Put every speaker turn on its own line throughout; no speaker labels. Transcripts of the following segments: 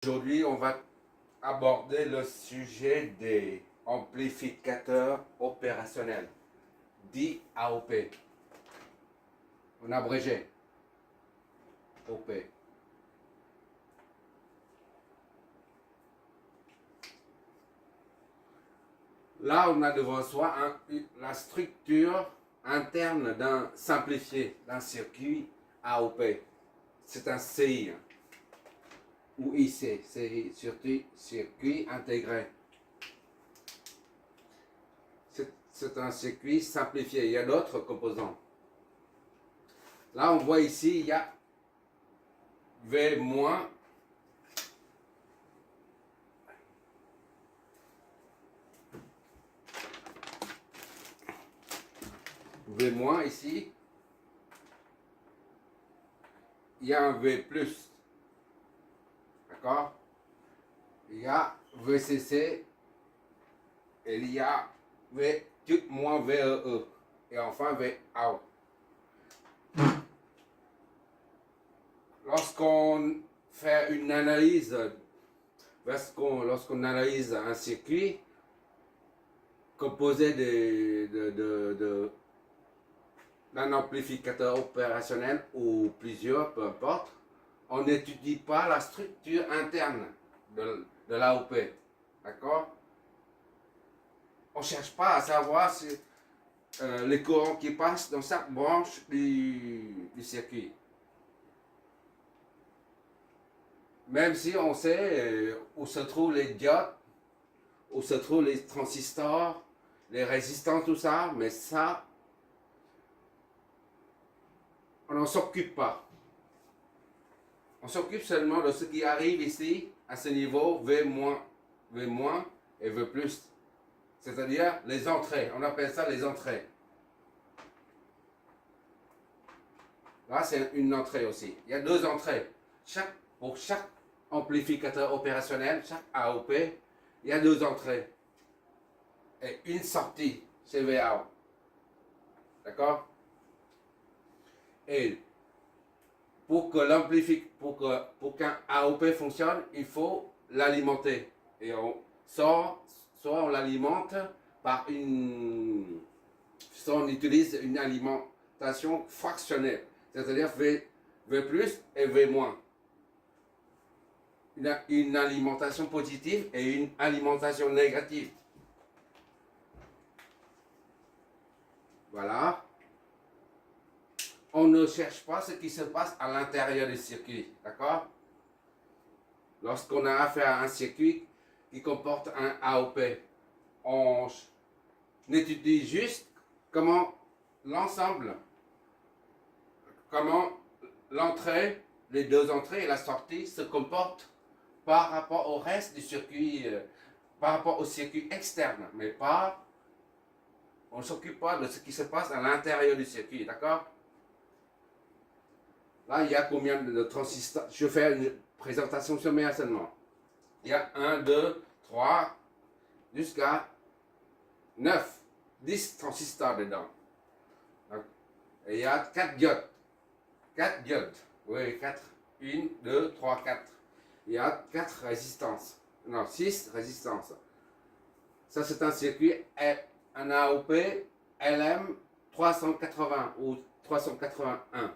Aujourd'hui, on va aborder le sujet des amplificateurs opérationnels, dit AOP, en abrégé, OP. Là, on a devant soi la structure interne d'un simplifié, d'un circuit AOP. C'est un CI ou IC, c'est circuit intégré. C'est un circuit simplifié. Il y a d'autres composants. Là, on voit ici, il y a V-, V- ici. Il y a un V+. D'accord? Il y a VCC et il y a V moins VEE et enfin VOUT. Lorsqu'on fait une analyse, lorsqu'on analyse un circuit composé d'un amplificateur opérationnel ou plusieurs, peu importe, on n'étudie pas la structure interne de l'AOP. D'accord? On ne cherche pas à savoir si, les courants qui passent dans chaque branche du circuit. Même si on sait où se trouvent les diodes, où se trouvent les transistors, les résistants, tout ça, mais ça, on n'en s'occupe pas. On s'occupe seulement de ce qui arrive ici, à ce niveau, V-, V- et V+. C'est-à-dire les entrées. On appelle ça les entrées. Là, c'est une entrée aussi. Il y a deux entrées. Pour chaque amplificateur opérationnel, chaque AOP, il y a deux entrées. Et une sortie, c'est VOUT. D'accord? Et pour qu'un AOP fonctionne, il faut l'alimenter. Et soit on l'alimente par soit on utilise une alimentation fractionnelle, c'est-à-dire V+ et V-. Une alimentation positive et une alimentation négative. Voilà. On ne cherche pas ce qui se passe à l'intérieur du circuit, d'accord? Lorsqu'on a affaire à un circuit qui comporte un AOP, on étudie juste comment l'ensemble, comment l'entrée, les deux entrées et la sortie se comportent par rapport au reste du circuit, par rapport au circuit externe, mais pas, on ne s'occupe pas de ce qui se passe à l'intérieur du circuit, d'accord? Là, il y a combien de transistors? Je fais une présentation sommaire seulement. Il y a 1, 2, 3, jusqu'à 9, 10 transistors dedans. Et il y a 4 diodes. 4 diodes. Oui, 4. 1, 2, 3, 4. Il y a 4 résistances. Non, 6 résistances. Ça, c'est un circuit, un AOP LM 380 ou 381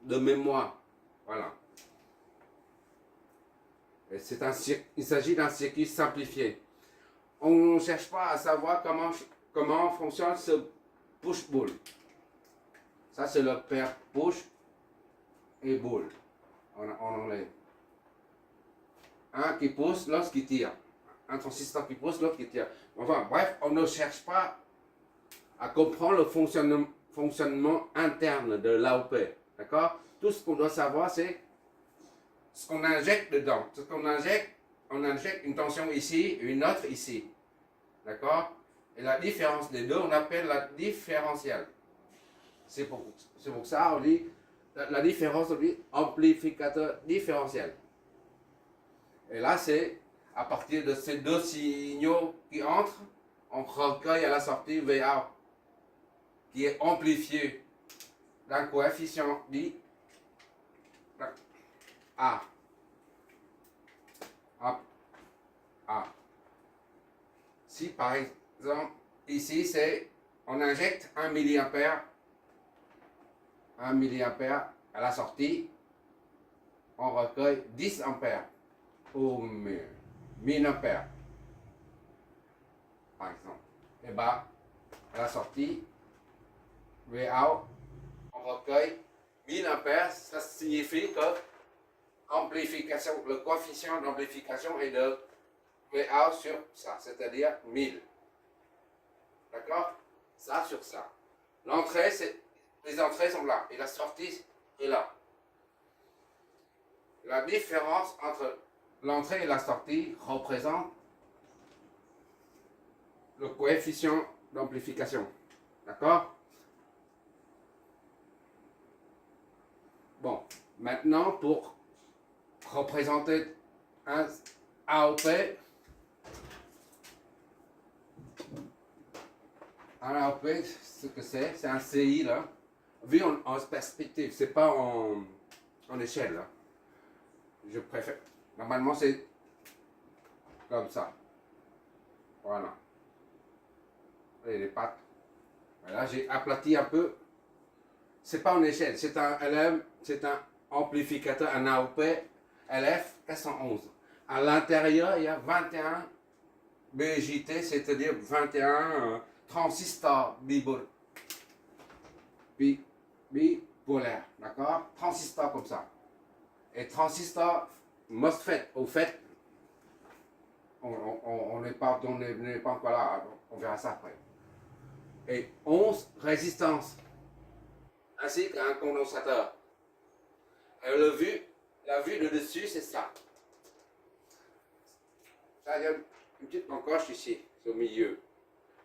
de mémoire. Voilà. Il s'agit d'un circuit simplifié. On ne cherche pas à savoir comment fonctionne ce push-pull. Ça, c'est le paire push et pull. On enlève. Un qui pousse, l'autre qui tire. Un transistor qui pousse, l'autre qui tire. Enfin, bref, on ne cherche pas à comprendre le fonctionnement interne de l'AOP. D'accord? Tout ce qu'on doit savoir, c'est ce qu'on injecte dedans. Ce qu'on injecte, on injecte une tension ici et une autre ici. D'accord? Et la différence des deux, on appelle la différentielle. C'est pour ça on dit la différence, on dit amplificateur différentiel. Et là, c'est à partir de ces deux signaux qui entrent, on recueille à la sortie VA, qui est amplifié d'un coefficient dit A. Hop. A. Si par exemple, ici c'est, on injecte 1 milliampère à la sortie, on recueille 10 ampères ou 1000 ampères, par exemple. Et bien, à la sortie, Vout, on recueille 1000 ampères, ça signifie que amplification, le coefficient d'amplification est de Vout sur ça, c'est-à-dire 1000. D'accord? Ça sur ça. L'entrée, les entrées sont là et la sortie est là. La différence entre l'entrée et la sortie représente le coefficient d'amplification. D'accord? Bon, maintenant pour représenter un AOP, ce que c'est un CI là, vu en perspective, c'est pas en échelle là. Je préfère, normalement c'est comme ça. Voilà. Et les pattes. Voilà, j'ai aplati un peu. C'est pas en échelle, c'est un LM, c'est un amplificateur, un AOP LF 411. À l'intérieur, il y a 21 BJT, c'est-à-dire 21 transistors bipolaires, d'accord? Transistors comme ça. Et transistors MOSFET, au fait, on n'est pas encore là, on verra ça après. Et 11 résistances, ainsi qu'un condensateur. Et la vue de dessus, c'est ça. Ça, il y a une petite encoche ici, au milieu.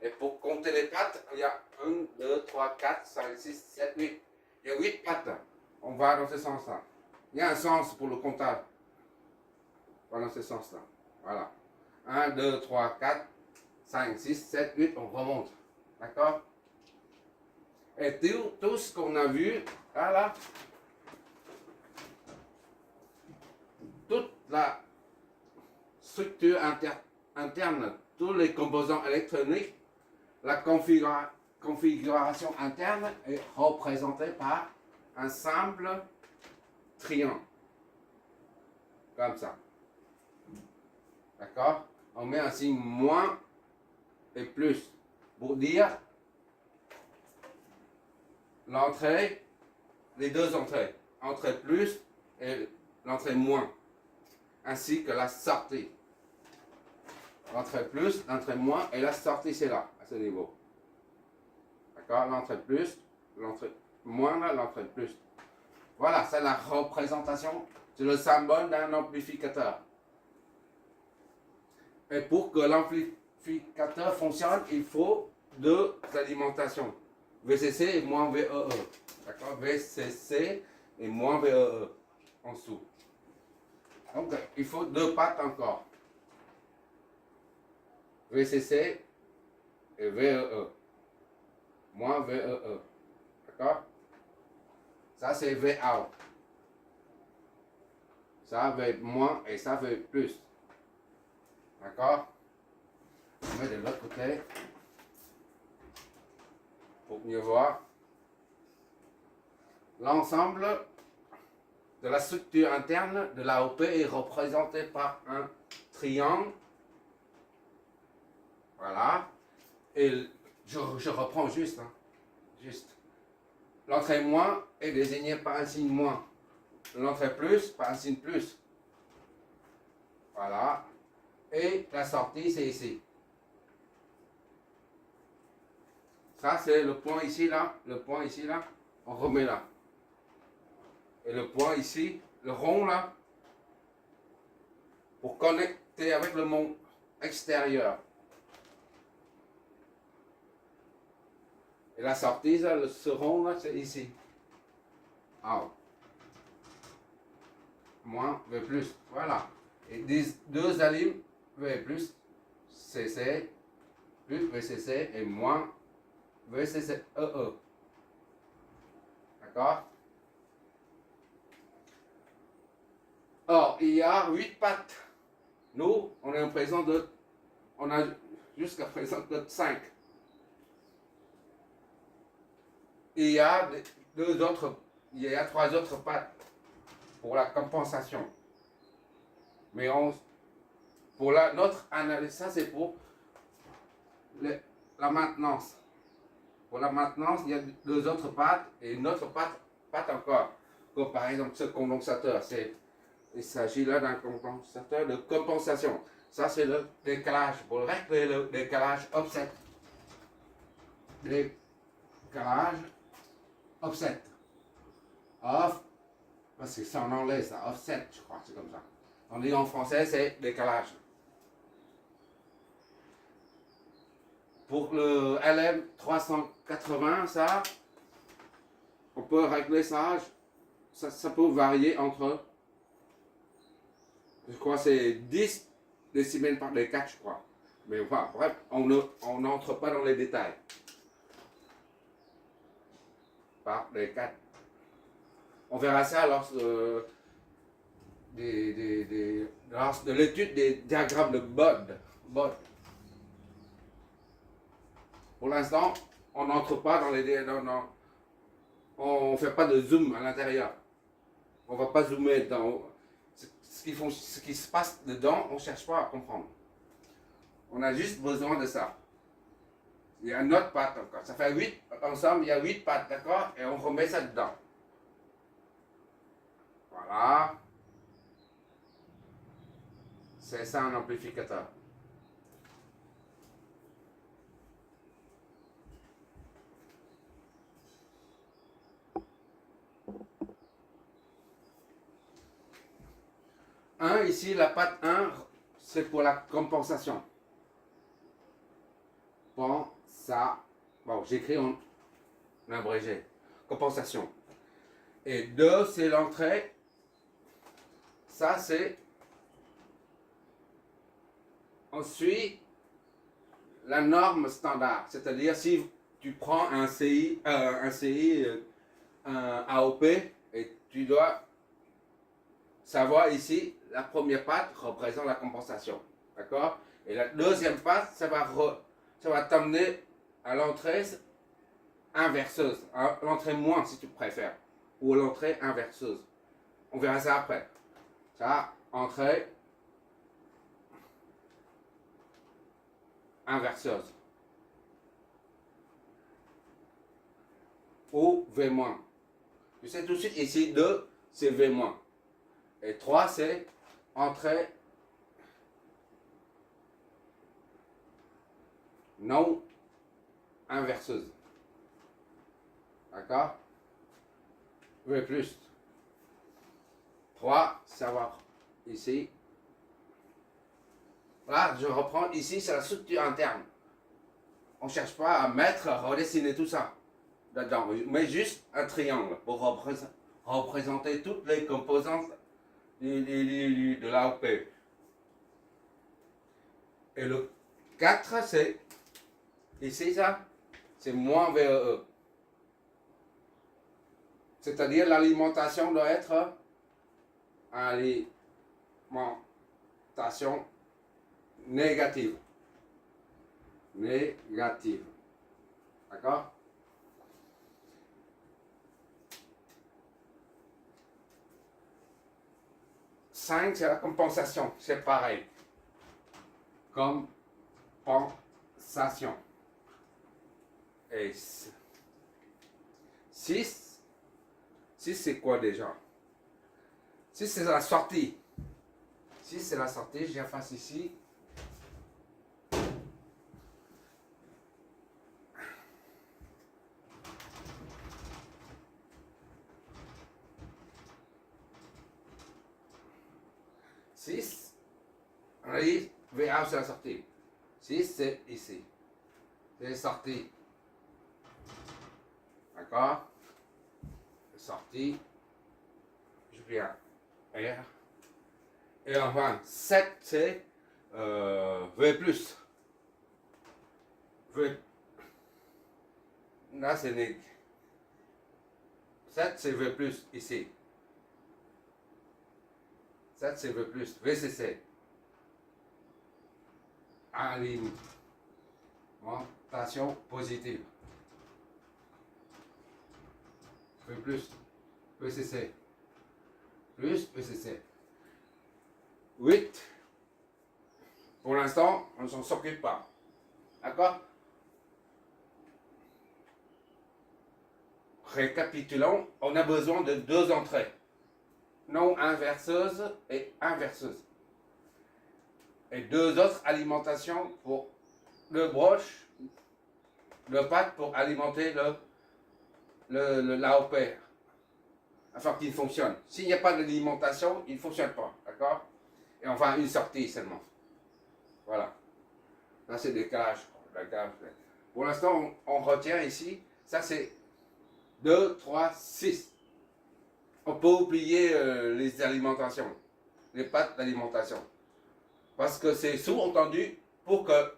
Et pour compter les pattes, il y a 1, 2, 3, 4, 5, 6, 7, 8. Il y a 8 pattes. On va dans ce sens-là. Il y a un sens pour le comptage. On va dans ce sens-là. Voilà. 1, 2, 3, 4, 5, 6, 7, 8, on remonte. D'accord? Et tout ce qu'on a vu, là, toute la structure interne, tous les composants électroniques, la configuration interne est représentée par un simple triangle. Comme ça. D'accord? On met un signe moins et plus pour dire l'entrée, les deux entrées, entrée plus et l'entrée moins, ainsi que la sortie. L'entrée plus, l'entrée moins et la sortie c'est là, à ce niveau. D'accord? L'entrée plus, l'entrée moins, là, l'entrée plus. Voilà, c'est la représentation, c'est le symbole d'un amplificateur. Et pour que l'amplificateur fonctionne, il faut deux alimentations. VCC et moins VEE. D'accord? VCC et moins VEE en dessous. Donc, il faut deux pattes encore. VCC et VEE. Moins VEE. D'accord? Ça, c'est Vout. Ça, V moins et ça, V plus. D'accord? On met de l'autre côté. Pour mieux voir. L'ensemble de la structure interne de l'AOP est représenté par un triangle. Voilà. Et je reprends juste. Hein. Juste. L'entrée moins est désignée par un signe moins. L'entrée plus par un signe plus. Voilà. Et la sortie, c'est ici. Ça, c'est le point ici, là. Le point ici, là. On remet là. Et le point ici, le rond, là. Pour connecter avec le monde extérieur. Et la sortie, ça, ce rond, là, c'est ici. Ah. Moins, V plus. Voilà. Et deux alimes, V plus, CC, plus VCC et moins VCC EE. D'accord? Or, il y a 8 pattes Nous, on est en présence de. On a jusqu'à présent que 5. Et il y a il y a 3 autres pattes pour la compensation. Mais pour notre analyse, ça c'est pour la maintenance. Pour la maintenance, il y a 2 autres pattes et une autre patte encore. Comme par exemple ce condensateur, il s'agit là d'un condensateur de compensation. Ça c'est le décalage, pour régler le décalage offset. Décalage offset. Off, parce que c'est en anglais ça, offset, je crois, c'est comme ça. On dit en français, c'est décalage. Pour le LM380, ça, on peut régler ça, ça peut varier entre, je crois, c'est 10 décimètres par les 4, je crois. Mais enfin, bref, on n'entre pas dans les détails. Par les 4. On verra ça lors de l'étude des diagrammes de Bode. Pour l'instant, on n'entre pas dans les... on ne fait pas de zoom à l'intérieur. On ne va pas zoomer dedans. Ce qui se passe dedans, on ne cherche pas à comprendre. On a juste besoin de ça. Il y a une autre patte encore. Ça fait 8 ensemble, il y a 8 pattes, d'accord? Et on remet ça dedans. Voilà. C'est ça un amplificateur. Ici, la patte 1, c'est pour la compensation. Bon, j'écris en abrégé. Compensation. Et 2, c'est l'entrée. Ça, c'est... On suit la norme standard. C'est-à-dire, si tu prends un CI, un AOP, et tu dois savoir ici, la première patte représente la compensation. D'accord? Et la deuxième patte, ça va t'amener à l'entrée inverseuse. L'entrée moins, si tu préfères. Ou l'entrée inverseuse. On verra ça après. Ça, entrée inverseuse. Ou V-. Tu sais tout de suite, ici, 2, c'est V-. Et 3, c'est entrée non inverseuse. D'accord? V plus. 3, ça va ici. Là, je reprends ici, c'est la structure interne. On ne cherche pas à mettre, à redessiner tout ça dedans, mais juste un triangle pour représenter toutes les composantes de l'AOP. Et le 4, c'est ici, ça, c'est moins VEE. C'est-à-dire l'alimentation doit être alimentation négative. Négative. D'accord? Cinq, c'est la compensation. C'est pareil. Compensation. Et 6, c'est quoi déjà? 6, c'est la sortie. 6, c'est la sortie. J'efface ici. Allez, VA, c'est la sortie. 6, c'est ici. C'est sortie. D'accord? Sortie. Je viens. R. Et enfin, 7, c'est V+. V. Là, c'est nég. 7, c'est V+, ici. 7, c'est V+, VCC. alimentation positive. Plus ECC. Plus ECC. 8. Pour l'instant, on ne s'en s'occupe pas. D'accord? Récapitulons, on a besoin de 2 entrées. Non inverseuse et inverseuse. Et 2 autres alimentations pour le broche, le pâte pour alimenter l'AOP. Afin qu'il fonctionne. S'il n'y a pas d'alimentation, il ne fonctionne pas. D'accord? Et enfin, une sortie seulement. Voilà. Là, c'est décalage. Pour l'instant, on retient ici, ça c'est 2, 3, 6. On peut oublier les alimentations, les pâtes d'alimentation. Parce que c'est sous-entendu, pour que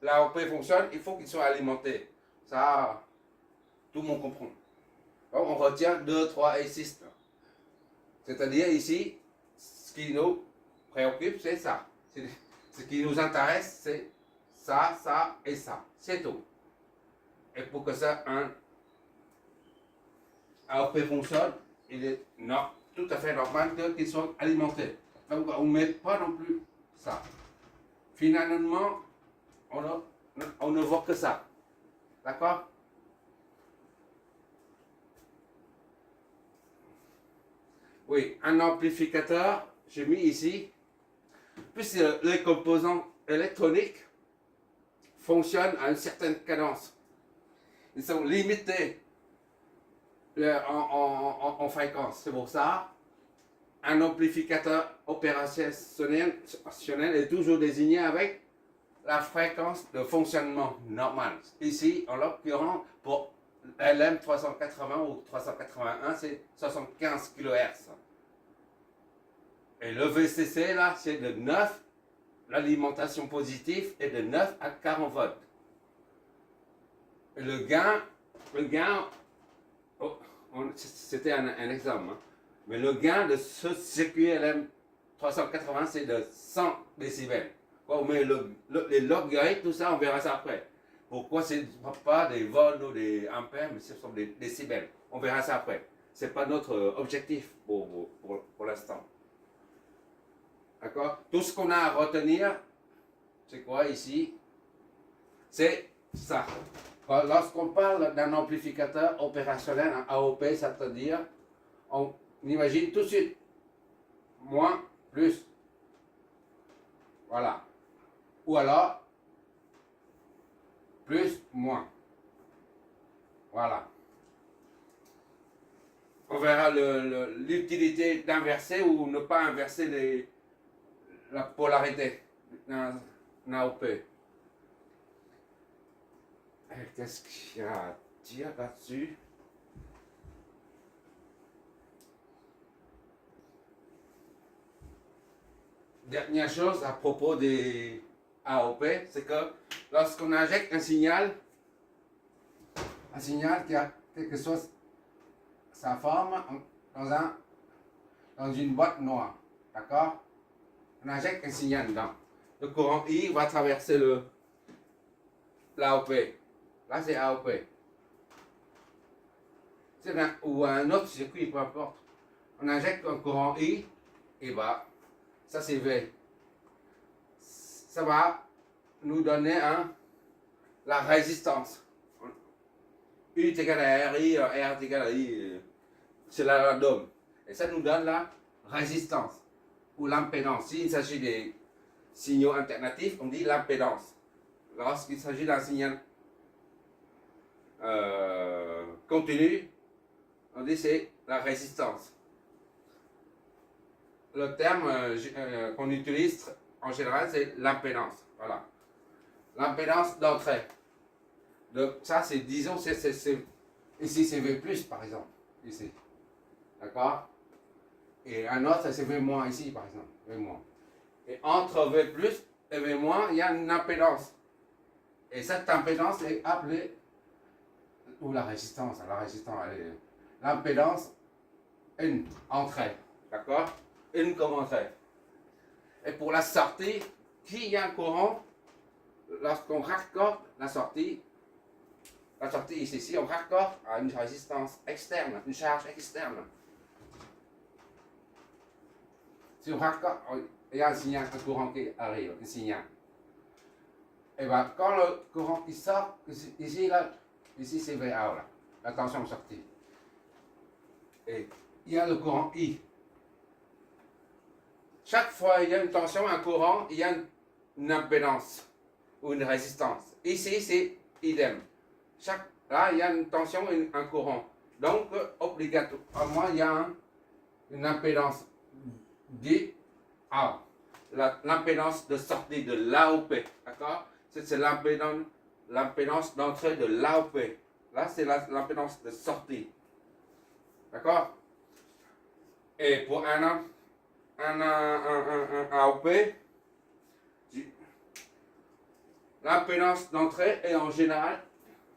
l'AOP fonctionne, il faut qu'il soit alimenté. Ça, tout le monde comprend. Donc, on retient 2, 3 et 6. C'est-à-dire ici, ce qui nous préoccupe, c'est ça. Ce qui nous intéresse, c'est ça, ça et ça. C'est tout. Et pour que ça, un AOP fonctionne, il est tout à fait normal qu'il soit alimenté. Donc on ne met pas non plus ça. Finalement, on ne voit que ça. D'accord? Oui, un amplificateur, j'ai mis ici, puisque les composants électroniques fonctionnent à une certaine cadence. Ils sont limités en fréquence. C'est pour ça, un amplificateur opérationnel est toujours désigné avec la fréquence de fonctionnement normale. Ici, en l'occurrence, pour LM380 ou 381, c'est 75 kHz. Et le VCC, là, c'est de 9, l'alimentation positive est de 9 à 40 volts. Et le gain, c'était un exemple, hein. Mais le gain de ce CQLM 380, c'est de 100 décibels. On met les logarithmes, tout ça, on verra ça après. Pourquoi ce n'est pas des volts ou des ampères, mais ce sont des décibels. On verra ça après. Ce n'est pas notre objectif pour l'instant. D'accord? Tout ce qu'on a à retenir, c'est quoi ici? C'est ça. Lorsqu'on parle d'un amplificateur opérationnel, un AOP, c'est-à-dire, on imagine tout de suite moins, plus. Voilà. Ou alors, plus, moins. Voilà. On verra l'utilité d'inverser ou ne pas inverser la polarité d'un AOP. Qu'est-ce qu'il y a à dire là-dessus? Dernière chose à propos des AOP, c'est que lorsqu'on injecte un signal qui a quelque chose, sa forme dans une boîte noire, d'accord? On injecte un signal dedans. Le courant I va traverser l'AOP. Là, c'est AOP. Ou un autre circuit, peu importe. On injecte un courant I, et bah, ça c'est V. Ça va nous donner la résistance. U est égal à RI, R est égal à I, c'est la dôme. Et ça nous donne la résistance ou l'impédance. S'il s'agit des signaux alternatifs, on dit l'impédance. Lorsqu'il s'agit d'un signal continu, on dit c'est la résistance. Le terme qu'on utilise en général, c'est l'impédance. Voilà. L'impédance d'entrée. Donc ça, c'est, disons, ici c'est V+, par exemple. Ici. D'accord? Et un autre, c'est V- ici, par exemple. V-. Et entre V+, et V-, il y a une impédance. Et cette impédance est appelée, ou la résistance, l'impédance, une entrée. D'accord? Une comme entrée. Et pour la sortie, qui y a un courant, lorsqu'on raccorde la sortie ici, on raccorde à une résistance externe, une charge externe. Si on raccorde, il y a un signal, un courant qui arrive, un signal. Et bien, quand le courant qui sort, ici, là, ici c'est VA, là, la tension sortie. Et il y a le courant I. Chaque fois il y a une tension, un courant, il y a une impédance ou une résistance. Ici, c'est idem. Là, il y a une tension et un courant. Donc, obligatoirement, il y a une impédance D A. L'impédance de sortie de l'AOP. D'accord? C'est l'impédance d'entrée de l'AOP. Là, c'est l'impédance de sortie. D'accord? Et pour un AOP, l'impédance d'entrée est en général,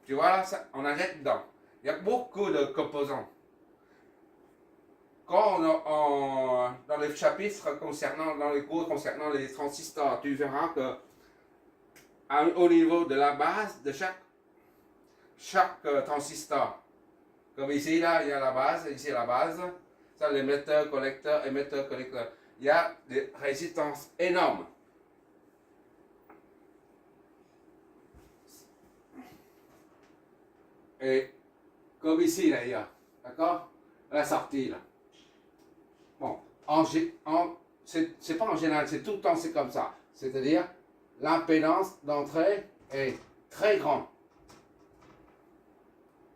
tu vois là, on arrête dedans. Il y a beaucoup de composants. Quand dans les chapitres dans les cours concernant les transistors, tu verras que au niveau de la base de chaque transistor, comme ici là, il y a la base, ici la base, ça l'émetteur, collecteur, émetteur, collecteur. Il y a des résistances énormes. Et comme ici là, il y a, d'accord, la sortie là. Bon, c'est pas en général, c'est tout le temps c'est comme ça. C'est-à-dire, l'impédance d'entrée est très grande.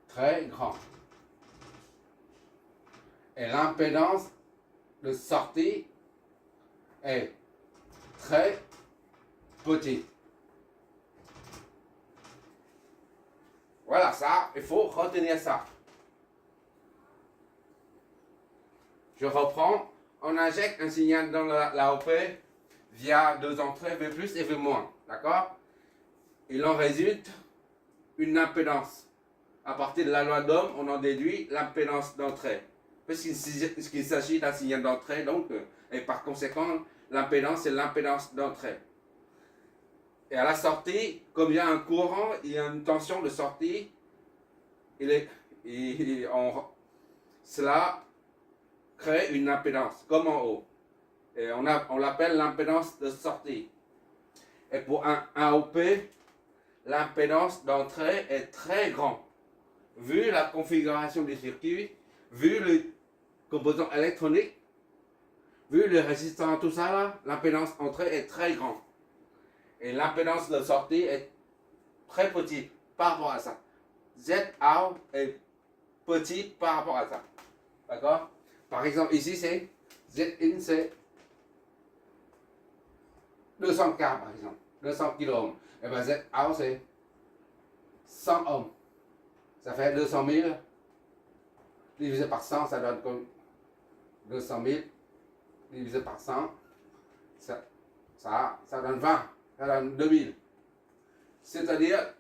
Très grande. Et l'impédance de sortie est très petite. Voilà, ça, il faut retenir ça. Je reprends, on injecte un signal dans l'AOP via deux entrées, V+, et V-. D'accord? Il en résulte une impédance. À partir de la loi d'Ohm, on en déduit l'impédance d'entrée. Puisqu'il s'agit d'un signal d'entrée, donc, et par conséquent, l'impédance, c'est l'impédance d'entrée. Et à la sortie, comme il y a un courant, il y a une tension de sortie, cela crée une impédance, comme en haut. Et on l'appelle l'impédance de sortie. Et pour un AOP, l'impédance d'entrée est très grande. Vu la configuration du circuit, vu le composant électronique, vu le résistant, tout ça là, l'impédance d'entrée est très grande. Et l'impédance de sortie est très petite par rapport à ça. ZOut est petit par rapport à ça. D'accord? Par exemple, ici, c'est Zin, c'est 200K, par exemple. 200 kΩ. Et bien, Zout, c'est 100 ohms. Ça fait 200 000 divisé par 100, ça donne comme 200 000 divisé par 100. Ça donne 20. Ça donne 2000. C'est-à-dire,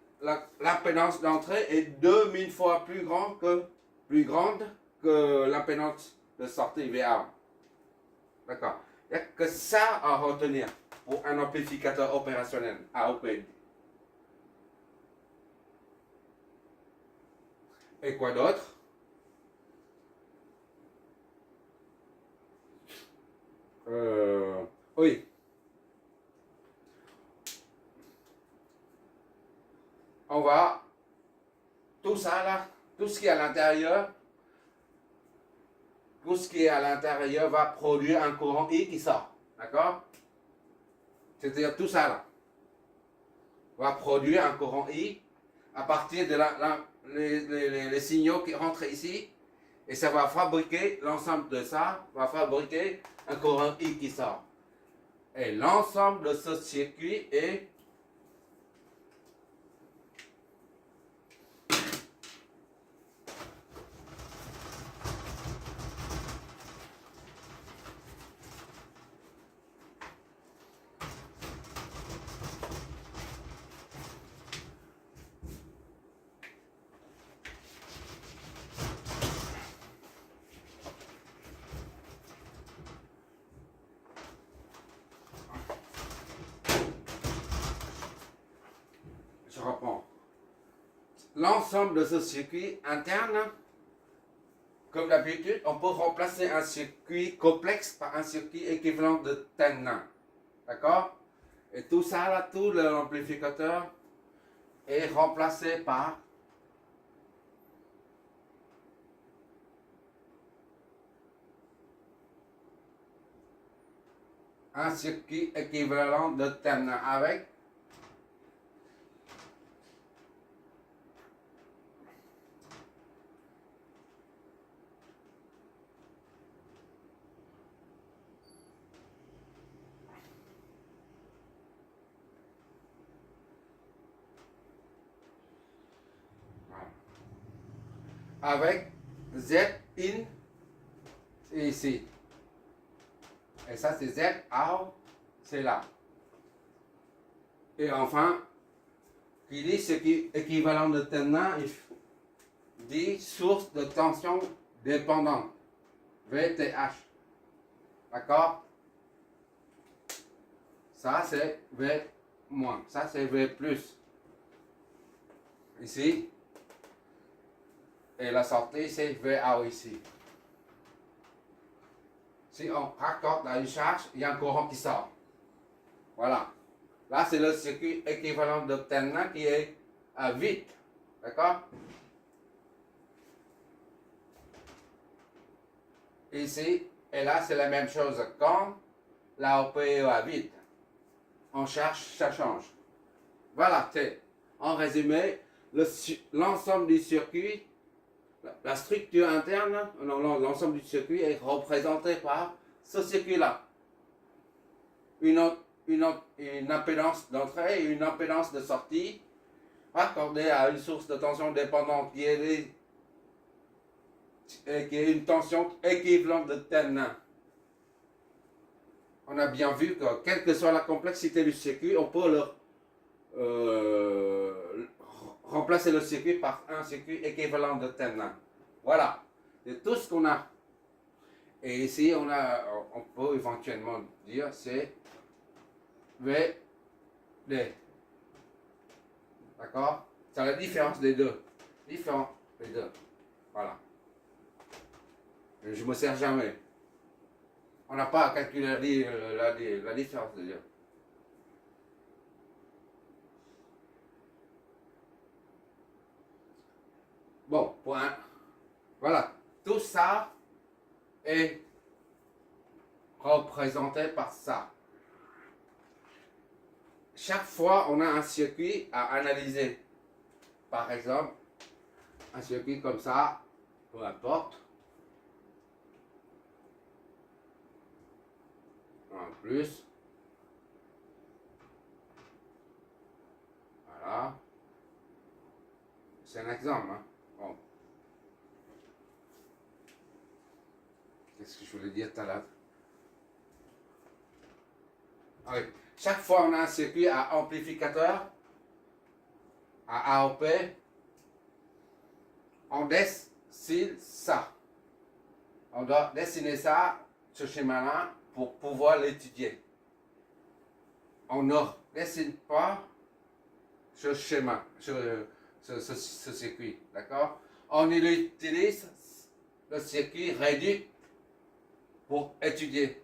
l'impédance d'entrée est 2000 fois plus grande que l'impédance de sortie VA. D'accord. Il n'y a que ça à retenir pour un amplificateur opérationnel AOP. Et quoi d'autre? Oui. On va, tout ça là, tout ce qui est à l'intérieur, va produire un courant I qui sort. D'accord? C'est-à-dire tout ça là va produire un courant I à partir de les signaux qui rentrent ici. Et ça va fabriquer, l'ensemble de ça va fabriquer un courant I qui sort. Et l'ensemble de ce circuit est l'ensemble de ce circuit interne, comme d'habitude, on peut remplacer un circuit complexe par un circuit équivalent de Tenna. D'accord? Et tout ça, là, tout l'amplificateur est remplacé par un circuit équivalent de Tenna avec Z in, c'est ici. Et ça, c'est Z out, c'est là. Et enfin, qui dit ce qui est équivalent de Tenna, il dit source de tension dépendante, VTH. D'accord? Ça, c'est V-, ça, c'est V+. Ici. Et la sortie, c'est VA ici. Si on raccorde à une charge, il y a un courant qui sort. Voilà. Là, c'est le circuit équivalent de Tenna qui est à vide. D'accord? Ici, et là, c'est la même chose. Quand l'AOP est à vide, en charge, ça change. Voilà, c'est en résumé, l'ensemble du circuit, la structure interne, l'ensemble du circuit est représenté par ce circuit-là. Une impédance d'entrée et une impédance de sortie raccordée à une source de tension dépendante qui est une tension équivalente de Tenna. On a bien vu que quelle que soit la complexité du circuit, on peut remplacer le circuit par un circuit équivalent de Tenna. Voilà, c'est tout ce qu'on a. Et ici, on peut éventuellement dire c'est VD. D'accord? C'est la différence des deux. Différent des deux. Voilà. Et je ne me sers jamais. On n'a pas à calculer la différence des deux. Bon, point. Voilà. Tout ça est représenté par ça. Chaque fois, on a un circuit à analyser. Par exemple, un circuit comme ça, peu importe. En plus. Voilà. C'est un exemple. Hein. Bon. Qu'est-ce que je voulais dire tout à l'heure? Oui. Chaque fois on a un circuit à amplificateur, à AOP, on dessine ça. On doit dessiner ça, ce schéma-là, pour pouvoir l'étudier. On ne dessine pas ce schéma, ce circuit, d'accord? On utilise le circuit réduit pour étudier,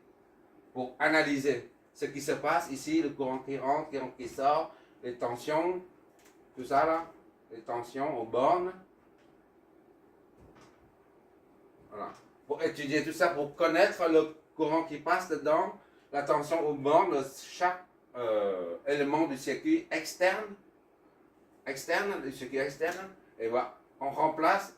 pour analyser ce qui se passe ici, le courant qui rentre, qui sort, les tensions, tout ça là, les tensions aux bornes. Voilà. Pour étudier tout ça, pour connaître le courant qui passe dedans, la tension aux bornes de chaque élément du circuit externe, du circuit externe, et voilà, on remplace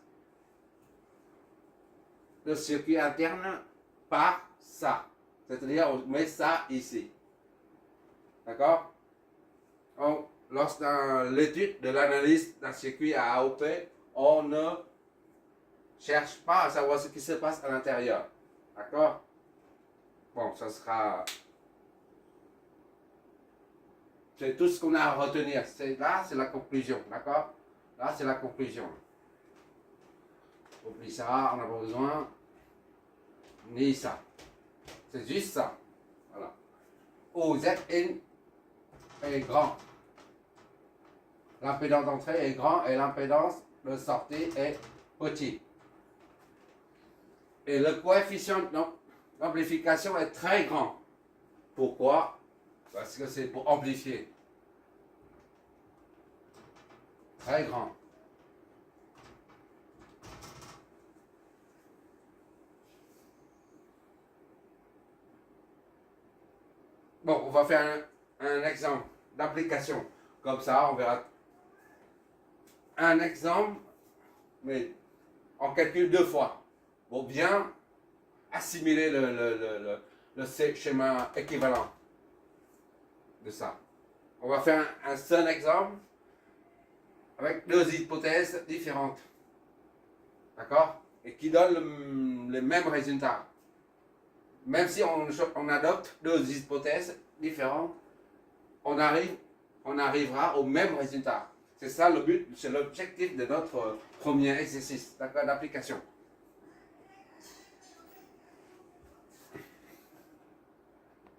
le circuit interne par ça. C'est-à-dire, on met ça ici. D'accord? Lors de l'étude de l'analyse d'un circuit à AOP, on ne cherche pas à savoir ce qui se passe à l'intérieur. D'accord? Bon, ça sera... C'est tout ce qu'on a à retenir. Là, c'est la conclusion. D'accord? Là, c'est la conclusion. Oublie ça, on n'a pas besoin. Ni ça. C'est juste ça. Voilà. OZN est grand. l'impédance d'entrée est grand et l'impédance de sortie est petit. Et le coefficient d'amplification est très grand. Pourquoi? Parce que c'est pour amplifier. Très grand. Bon, on va faire un exemple d'application. Comme ça, on verra un exemple, mais on calcule 2 fois pour bien assimiler le schéma équivalent de ça. On va faire un seul exemple avec 2 hypothèses différentes. D'accord? Et qui donnent les mêmes résultats. Même si on adopte 2 hypothèses différentes, on arrivera au même résultat. C'est ça le but, c'est l'objectif de notre premier exercice d'application.